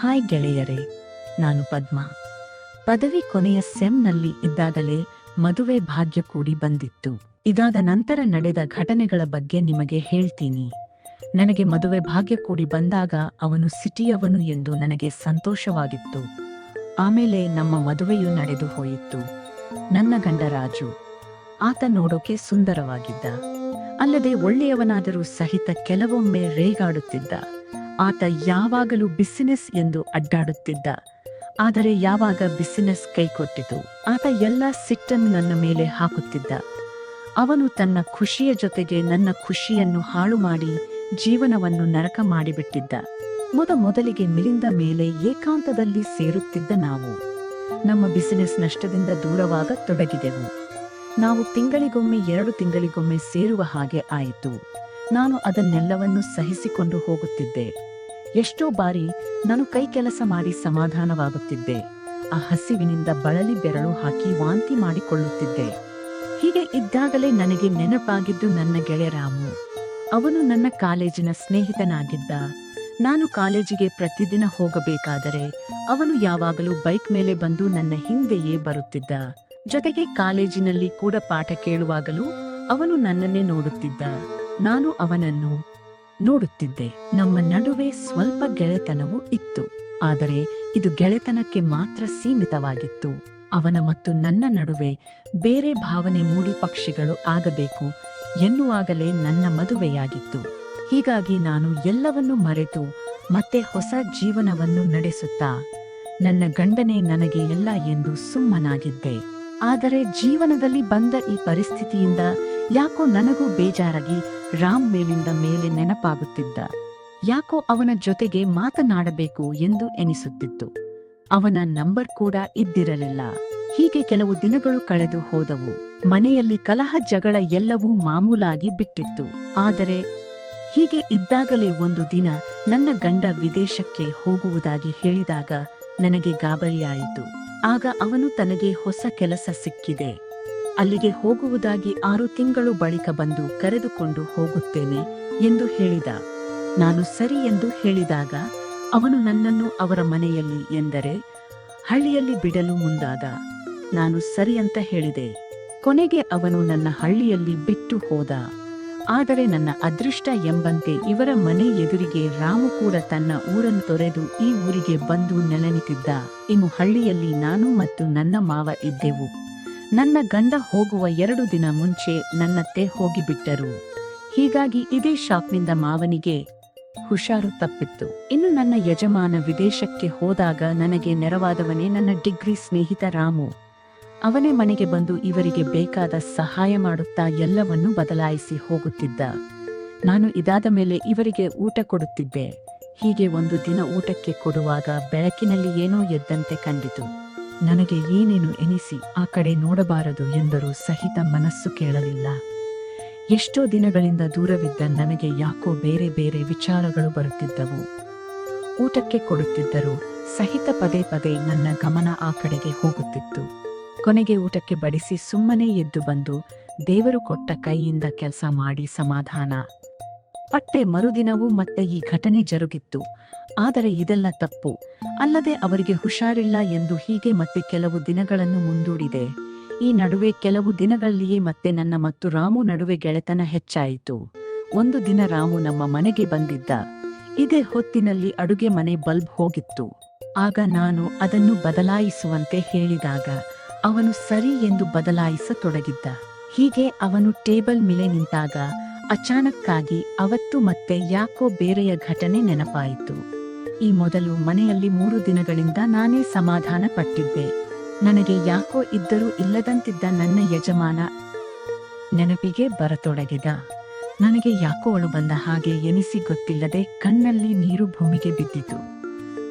Hi ಗೆಳೆಯರೇ, ನಾನು ಪದ್ಮಾ. ಪದವಿ ಕೊನೆಯ ಸೆಮ್ನಲ್ಲಿ ಇದ್ದಾಗಲೇ ಮದುವೆ ಭಾಗ್ಯ ಕೂಡಿ ಬಂದಿತ್ತು. ಇದಾದ ನಂತರ ನಡೆದ ಘಟನೆಗಳ ಬಗ್ಗೆ ನಿಮಗೆ ಹೇಳ್ತೀನಿ. ನನಗೆ ಮದುವೆ ಭಾಗ್ಯ ಕೂಡಿ ಬಂದಾಗ ಅವನು ಸಿಟಿಯವನು ಎಂದು ನನಗೆ ಸಂತೋಷವಾಗಿತ್ತು. ಆಮೇಲೆ ನಮ್ಮ ಮದುವೆಯು ನಡೆದು ಹೋಯಿತು. ನನ್ನ ಗಂಡ ರಾಜು. ಆತ ನೋಡೋಕೆ ಸುಂದರವಾಗಿದ್ದ, ಅಲ್ಲದೆ ಒಳ್ಳೆಯವನಾದರೂ ಸಹಿತ ಕೆಲವೊಮ್ಮೆ ರೇಗಾಡುತ್ತಿದ್ದ. ಆತ ಯಾವಾಗಲೂ ಬಿಸಿನೆಸ್ ಎಂದು ಅಡ್ಡಾಡುತ್ತಿದ್ದ. ಆದರೆ ಯಾವಾಗ ಬಿಸಿನೆಸ್ ಕೈಕೊಟ್ಟಿತು, ಆತ ಎಲ್ಲ ಸಿಟ್ಟನ್ನು ನನ್ನ ಮೇಲೆ ಹಾಕುತ್ತಿದ್ದ. ಅವನು ತನ್ನ ಖುಷಿಯ ಜೊತೆಗೆ ನನ್ನ ಖುಷಿಯನ್ನು ಹಾಳು ಮಾಡಿ ಜೀವನವನ್ನು ನರಕ ಮಾಡಿಬಿಟ್ಟಿದ್ದ. ಮೊದಲಿಗೆ ಮಿಲಿಂದ ಮೇಲೆ ಏಕಾಂತದಲ್ಲಿ ಸೇರುತ್ತಿದ್ದ ನಾವು ನಮ್ಮ ಬಿಸಿನೆಸ್ ನಷ್ಟದಿಂದ ದೂರವಾಗ ತೊಡಗಿದೆವು. ನಾವು ತಿಂಗಳಿಗೊಮ್ಮೆ 2 ತಿಂಗಳಿಗೊಮ್ಮೆ ಸೇರುವ ಹಾಗೆ ಆಯಿತು. ನಾನು ಅದನ್ನೆಲ್ಲವನ್ನು ಸಹಿಸಿಕೊಂಡು ಹೋಗುತ್ತಿದ್ದೆ. ಎಷ್ಟೋ ಬಾರಿ ನಾನು ಕೈ ಕೆಲಸ ಮಾಡಿ ಸಮಾಧಾನವಾಗುತ್ತಿದ್ದೆ. ಆ ಹಸಿವಿನಿಂದ ಬಳಲಿ ಬೆರಳು ಹಾಕಿ ವಾಂತಿ ಮಾಡಿಕೊಳ್ಳುತ್ತಿದ್ದೆ. ಹೀಗೆ ಇದ್ದಾಗಲೇ ನನಗೆ ನೆನಪಾಗಿದ್ದು ನನ್ನ ಗೆಳೆಯ ರಾಮು. ಅವನು ನನ್ನ ಕಾಲೇಜಿನ ಸ್ನೇಹಿತನಾಗಿದ್ದ. ನಾನು ಕಾಲೇಜಿಗೆ ಪ್ರತಿದಿನ ಹೋಗಬೇಕಾದರೆ ಅವನು ಯಾವಾಗಲೂ ಬೈಕ್ ಮೇಲೆ ಬಂದು ನನ್ನ ಹಿಂದೆಯೇ ಬರುತ್ತಿದ್ದ. ಜೊತೆಗೆ ಕಾಲೇಜಿನಲ್ಲಿ ಕೂಡ ಪಾಠ ಕೇಳುವಾಗಲೂ ಅವನು ನನ್ನನ್ನೇ ನೋಡುತ್ತಿದ್ದ. ನಾನು ಅವನನ್ನು ನೋಡುತ್ತಿದ್ದೆ. ನಮ್ಮ ನಡುವೆ ಸ್ವಲ್ಪ ಗೆಳೆತನವೂ ಇತ್ತು, ಆದರೆ ಇದು ಗೆಳೆತನಕ್ಕೆ ಮಾತ್ರ ಸೀಮಿತವಾಗಿತ್ತು. ಅವನ ಮತ್ತು ನನ್ನ ನಡುವೆ ಬೇರೆ ಭಾವನೆ ಮೂಡಿ ಪಕ್ಷಿಗಳು ಆಗಬೇಕು ಎನ್ನುವಾಗಲೇ ನನ್ನ ಮದುವೆಯಾಗಿತ್ತು. ಹೀಗಾಗಿ ನಾನು ಎಲ್ಲವನ್ನೂ ಮರೆತು ಮತ್ತೆ ಹೊಸ ಜೀವನವನ್ನು ನಡೆಸುತ್ತಾ ನನ್ನ ಗಂಡನೇ ನನಗೆ ಎಲ್ಲ ಎಂದು ಸುಮ್ಮನಾಗಿದ್ದೆ. ಆದರೆ ಜೀವನದಲ್ಲಿ ಬಂದ ಈ ಪರಿಸ್ಥಿತಿಯಿಂದ ಯಾಕೋ ನನಗೂ ಬೇಜಾರಾಗಿ ರಾಮ್ ಮೇಲಿಂದ ಮೇಲೆ ನೆನಪಾಗುತ್ತಿದ್ದ. ಯಾಕೋ ಅವನ ಜೊತೆಗೆ ಮಾತನಾಡಬೇಕು ಎಂದು ಎನಿಸುತ್ತಿತ್ತು. ಅವನ ನಂಬರ್ ಕೂಡ ಇದ್ದಿರಲಿಲ್ಲ. ಹೀಗೆ ಕೆಲವು ದಿನಗಳು ಕಳೆದು ಹೋದವು. ಮನೆಯಲ್ಲಿ ಕಲಹ ಜಗಳ ಎಲ್ಲವೂ ಮಾಮೂಲಾಗಿ ಬಿಟ್ಟಿತ್ತು. ಆದರೆ ಹೀಗೆ ಇದ್ದಾಗಲೇ ಒಂದು ದಿನ ನನ್ನ ಗಂಡ ವಿದೇಶಕ್ಕೆ ಹೋಗುವುದಾಗಿ ಹೇಳಿದಾಗ ನನಗೆ ಗಾಬರಿಯಾಯಿತು. ಆಗ ಅವನು ತನಗೆ ಹೊಸ ಕೆಲಸ ಸಿಕ್ಕಿದೆ, ಅಲ್ಲಿಗೆ ಹೋಗುವುದಾಗಿ 6 ತಿಂಗಳು ಬಳಿಕ ಬಂದು ಕರೆದುಕೊಂಡು ಹೋಗುತ್ತೇನೆ ಎಂದು ಹೇಳಿದ. ನಾನು ಸರಿ ಎಂದು ಹೇಳಿದಾಗ ಅವನು ನನ್ನನ್ನು ಅವರ ಮನೆಯಲ್ಲಿ, ಎಂದರೆ ಹಳ್ಳಿಯಲ್ಲಿ ಬಿಡಲು ಮುಂದಾದ. ನಾನು ಸರಿ ಅಂತ ಹೇಳಿದೆ. ಕೊನೆಗೆ ಅವನು ನನ್ನ ಹಳ್ಳಿಯಲ್ಲಿ ಬಿಟ್ಟು ಹೋದ. ಆದರೆ ನನ್ನ ಅದೃಷ್ಟ ಎಂಬಂತೆ ಇವರ ಮನೆ ಎದುರಿಗೆ ರಾಮು ಕೂಡ ತನ್ನ ಊರನ್ನು ತೊರೆದು ಈ ಊರಿಗೆ ಬಂದು ನೆಲೆನಿಂತಿದ್ದ. ಇನ್ನು ಹಳ್ಳಿಯಲ್ಲಿ ನಾನು ಮತ್ತು ನನ್ನ ಮಾವ ಇದ್ದೆವು. ನನ್ನ ಗಂಡ ಹೋಗುವ 2 ದಿನ ಮುಂಚೆ ನನ್ನತ್ತೆ ಹೋಗಿಬಿಟ್ಟರು. ಹೀಗಾಗಿ ಇದೇ ಶಾಕ್ನಿಂದ ಮಾವನಿಗೆ ಹುಷಾರು ತಪ್ಪಿತ್ತು. ಇನ್ನು ನನ್ನ ಯಜಮಾನ ವಿದೇಶಕ್ಕೆ ಹೋದಾಗ ನನಗೆ ನೆರವಾದವನೇ ನನ್ನ ಡಿಗ್ರಿ ಸ್ನೇಹಿತ ರಾಮು. ಅವನೇ ಮನೆಗೆ ಬಂದು ಇವರಿಗೆ ಬೇಕಾದ ಸಹಾಯ ಮಾಡುತ್ತಾ ಎಲ್ಲವನ್ನೂ ಬದಲಾಯಿಸಿ ಹೋಗುತ್ತಿದ್ದ. ನಾನು ಇದಾದ ಮೇಲೆ ಇವರಿಗೆ ಊಟ ಕೊಡುತ್ತಿದ್ದೆ. ಹೀಗೆ ಒಂದು ದಿನ ಊಟಕ್ಕೆ ಕೊಡುವಾಗ ಬೆಳಕಿನಲ್ಲಿ ಏನೋ ಎದ್ದಂತೆ ಕಂಡಿತು. ನನಗೆ ಏನೇನು ಎನಿಸಿ ಆ ಕಡೆ ನೋಡಬಾರದು ಎಂದರೂ ಸಹಿತ ಮನಸ್ಸು ಕೇಳಲಿಲ್ಲ. ಎಷ್ಟೋ ದಿನಗಳಿಂದ ದೂರವಿದ್ದ ನನಗೆ ಯಾಕೋ ಬೇರೆ ಬೇರೆ ವಿಚಾರಗಳು ಬರುತ್ತಿದ್ದವು. ಊಟಕ್ಕೆ ಕೊಡುತ್ತಿದ್ದರು ಸಹಿತ ಪದೇ ಪದೇ ನನ್ನ ಗಮನ ಆ ಕಡೆಗೆ ಹೋಗುತ್ತಿತ್ತು. ಕೊನೆಗೆ ಊಟಕ್ಕೆ ಬಡಿಸಿ ಸುಮ್ಮನೆ ಎದ್ದು ಬಂದು ದೇವರು ಕೊಟ್ಟ ಕೈಯಿಂದ ಕೆಲಸ ಮಾಡಿ ಸಮಾಧಾನ ಪಟ್ಟೆ. ಮರುದಿನವೂ ಮತ್ತೆ ಈ ಘಟನೆ ಜರುಗಿತ್ತು. ಆದರೆ ಇದೆಲ್ಲ ತಪ್ಪು ಅಲ್ಲದೆ ಅವರಿಗೆ ಹುಷಾರಿಲ್ಲ ಎಂದು ಹೀಗೆ ಮತ್ತೆ ಕೆಲವು ದಿನಗಳನ್ನು ಮುಂದೂಡಿದೆ. ಈ ನಡುವೆ ಕೆಲವು ದಿನಗಳಲ್ಲಿಯೇ ಮತ್ತೆ ನನ್ನ ಮತ್ತು ರಾಮು ನಡುವೆ ಗೆಳೆತನ ಹೆಚ್ಚಾಯಿತು. ಒಂದು ದಿನ ರಾಮು ನಮ್ಮ ಮನೆಗೆ ಬಂದಿದ್ದ. ಇದೇ ಹೊತ್ತಿನಲ್ಲಿ ಅಡುಗೆ ಮನೆ ಬಲ್ಬ್ ಹೋಗಿತ್ತು. ಆಗ ನಾನು ಅದನ್ನು ಬದಲಾಯಿಸುವಂತೆ ಹೇಳಿದಾಗ ಅವನು ಸರಿ ಎಂದು ಬದಲಾಯಿಸತೊಡಗಿದ್ದ. ಹೀಗೆ ಅವನು ಟೇಬಲ್ ಮೇಲೆ ನಿಂತಾಗ ಅಚಾನಕ್ಕಾಗಿ ಅವತ್ತು ಮತ್ತೆ ಯಾಕೋ ಬೇರೆಯ ಘಟನೆ ನೆನಪಾಯಿತು. ಈ ಮೊದಲು ಮನೆಯಲ್ಲಿ 3 ದಿನಗಳಿಂದ ನಾನೇ ಸಮಾಧಾನ ಪಟ್ಟಿದ್ದೆ. ನನಗೆ ಯಾಕೋ ಇದ್ದರೂ ಇಲ್ಲದಂತಿದ್ದ ನನ್ನ ಯಜಮಾನ ನೆನಪಿಗೆ ಬರತೊಡಗಿದ. ನನಗೆ ಯಾಕೋ ಅಳು ಬಂದ ಹಾಗೆ ಎನಿಸಿ ಗೊತ್ತಿಲ್ಲದೆ ಕಣ್ಣಲ್ಲಿ ನೀರು ಭೂಮಿಗೆ ಬಿದ್ದಿತು.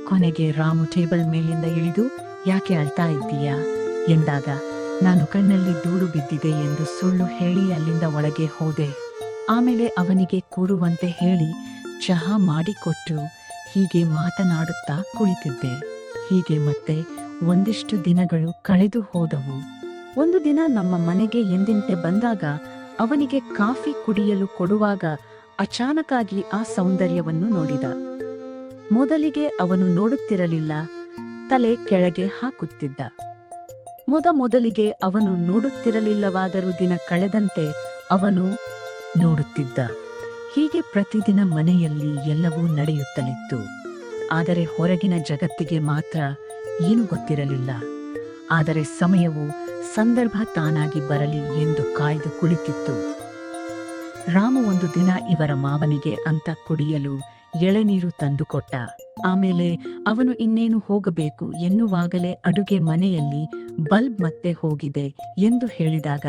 ಕೊನೆಗೆ ರಾಮು ಟೇಬಲ್ ಮೇಲಿಂದ ಇಳಿದು ಯಾಕೆ ಅಳ್ತಾ ಇದ್ದೀಯಾ ಎಂದಾಗ ನಾನು ಕಣ್ಣಲ್ಲಿ ಧೂಳು ಬಿದ್ದಿದೆ ಎಂದು ಸುಳ್ಳು ಹೇಳಿ ಅಲ್ಲಿಂದ ಒಳಗೆ ಹೋದೆ. ಆಮೇಲೆ ಅವನಿಗೆ ಕೂರುವಂತೆ ಹೇಳಿ ಚಹಾ ಮಾಡಿಕೊಟ್ಟು ಹೀಗೆ ಮಾತನಾಡುತ್ತಾ ಕುಳಿತಿದ್ದೆ. ಹೀಗೆ ಮತ್ತೆ ಒಂದಿಷ್ಟು ದಿನಗಳು ಕಳೆದು ಹೋದವು. ಒಂದು ದಿನ ನಮ್ಮ ಮನೆಗೆ ಎಂದಿನಂತೆ ಬಂದಾಗ ಅವನಿಗೆ ಕಾಫಿ ಕುಡಿಯಲು ಕೊಡುವಾಗ ಅಚಾನಕ್ಕಾಗಿ ಆ ಸೌಂದರ್ಯವನ್ನು ನೋಡಿದ. ಮೊದಲಿಗೆ ಅವನು ನೋಡುತ್ತಿರಲಿಲ್ಲ, ತಲೆ ಕೆಳಗೆ ಹಾಕುತ್ತಿದ್ದ. ಮೊದಲಿಗೆ ಅವನು ನೋಡುತ್ತಿರಲಿಲ್ಲವಾದರೂ ದಿನ ಕಳೆದಂತೆ ಅವನು ನೋಡುತ್ತಿದ್ದ. ಹೀಗೆ ಪ್ರತಿದಿನ ಮನೆಯಲ್ಲಿ ಎಲ್ಲವೂ ನಡೆಯುತ್ತಲಿತ್ತು. ಆದರೆ ಹೊರಗಿನ ಜಗತ್ತಿಗೆ ಮಾತ್ರ ಏನೂ ಗೊತ್ತಿರಲಿಲ್ಲ. ಆದರೆ ಸಮಯವು ಸಂದರ್ಭ ತಾನಾಗಿ ಬರಲಿ ಎಂದು ಕಾಯ್ದು ಕುಳಿತಿತ್ತು. ರಾಮು ಒಂದು ದಿನ ಇವರ ಮಾವನಿಗೆ ಅಂತ ಕುಡಿಯಲು ಎಳೆನೀರು ತಂದುಕೊಟ್ಟ. ಆಮೇಲೆ ಅವನು ಇನ್ನೇನು ಹೋಗಬೇಕು ಎನ್ನುವಾಗಲೇ ಅಡುಗೆ ಮನೆಯಲ್ಲಿ ಬಲ್ಬ್ ಮತ್ತೆ ಹೋಗಿದೆ ಎಂದು ಹೇಳಿದಾಗ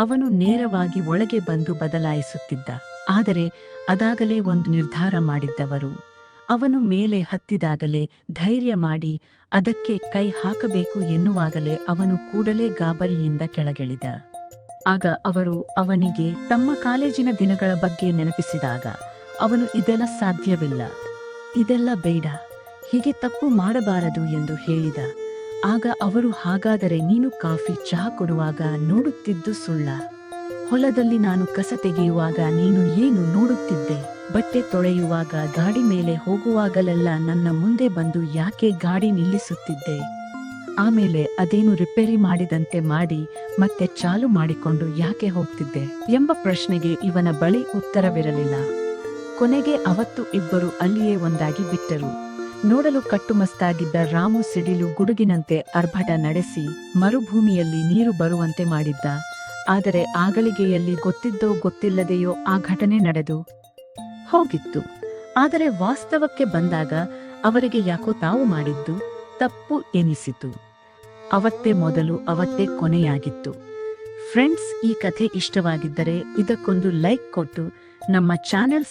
ಅವನು ನೇರವಾಗಿ ಒಳಗೆ ಬಂದು ಬದಲಾಯಿಸುತ್ತಿದ್ದ. ಆದರೆ ಅದಾಗಲೇ ಒಂದು ನಿರ್ಧಾರ ಮಾಡಿದ್ದವರು. ಅವನು ಮೇಲೆ ಹತ್ತಿದಾಗಲೇ ಧೈರ್ಯ ಮಾಡಿ ಅದಕ್ಕೆ ಕೈ ಹಾಕಬೇಕು ಎನ್ನುವಾಗಲೇ ಅವನು ಕೂಡಲೇ ಗಾಬರಿಯಿಂದ ಕೆಳಗಿಳಿದ. ಆಗ ಅವರು ಅವನಿಗೆ ತಮ್ಮ ಕಾಲೇಜಿನ ದಿನಗಳ ಬಗ್ಗೆ ನೆನಪಿಸಿದಾಗ ಅವನು ಇದೆಲ್ಲ ಸಾಧ್ಯವಿಲ್ಲ, ಇದೆಲ್ಲ ಬೇಡ, ಹೀಗೆ ತಪ್ಪು ಮಾಡಬಾರದು ಎಂದು ಹೇಳಿದ. ಆಗ ಅವರು ಹಾಗಾದರೆ ನೀನು ಕಾಫಿ ಚಹಾ ಕೊಡುವಾಗ ನೋಡುತ್ತಿದ್ದು ಸುಳ್ಳ? ಹೊಲದಲ್ಲಿ ನಾನು ಕಸ ತೆಗೆಯುವಾಗ ನೀನು ಏನು ನೋಡುತ್ತಿದ್ದೆ? ಬಟ್ಟೆ ತೊಳೆಯುವಾಗ ಗಾಡಿ ಮೇಲೆ ಹೋಗುವಾಗಲೆಲ್ಲ ನನ್ನ ಮುಂದೆ ಬಂದು ಯಾಕೆ ಗಾಡಿ ನಿಲ್ಲಿಸುತ್ತಿದ್ದೆ? ಆಮೇಲೆ ಅದೇನು ರಿಪೇರಿ ಮಾಡಿದಂತೆ ಮಾಡಿ ಮತ್ತೆ ಚಾಲು ಮಾಡಿಕೊಂಡು ಯಾಕೆ ಹೋಗ್ತಿದ್ದೆ ಎಂಬ ಪ್ರಶ್ನೆಗೆ ಇವನ ಬಳಿ ಉತ್ತರವಿರಲಿಲ್ಲ. ಕೊನೆಗೆ ಅವತ್ತು ಇಬ್ಬರು ಅಲ್ಲಿಯೇ ಒಂದಾಗಿ ಬಿಟ್ಟರು. ನೋಡಲು ಕಟ್ಟುಮಸ್ತಾಗಿದ್ದ ರಾಮು ಸಿಡಿಲು ಗುಡುಗಿನಂತೆ ಅರ್ಭಟ ನಡೆಸಿ ಮರುಭೂಮಿಯಲ್ಲಿ ನೀರು ಬರುವಂತೆ ಮಾಡಿದ್ದ. ಆದರೆ ಆಗಳಿಗೆಯಲ್ಲಿ ಗೊತ್ತಿದ್ದೋ ಗೊತ್ತಿಲ್ಲದೆಯೋ ಆ ಘಟನೆ ನಡೆದು ಹೋಗಿತ್ತು. ಆದರೆ ವಾಸ್ತವಕ್ಕೆ ಬಂದಾಗ ಅವರಿಗೆ ಯಾಕೋ ತಾವು ಮಾಡಿದ್ದು ತಪ್ಪು ಎನಿಸಿತು. ಅವತ್ತೇ ಮೊದಲು, ಅವತ್ತೇ ಕೊನೆಯಾಗಿತ್ತು. ಫ್ರೆಂಡ್ಸ್, ಈ ಕಥೆ ಇಷ್ಟವಾಗಿದ್ದರೆ ಇದಕ್ಕೊಂದು ಲೈಕ್ ಕೊಟ್ಟು ನಮ್ಮ ಚಾನೆಲ್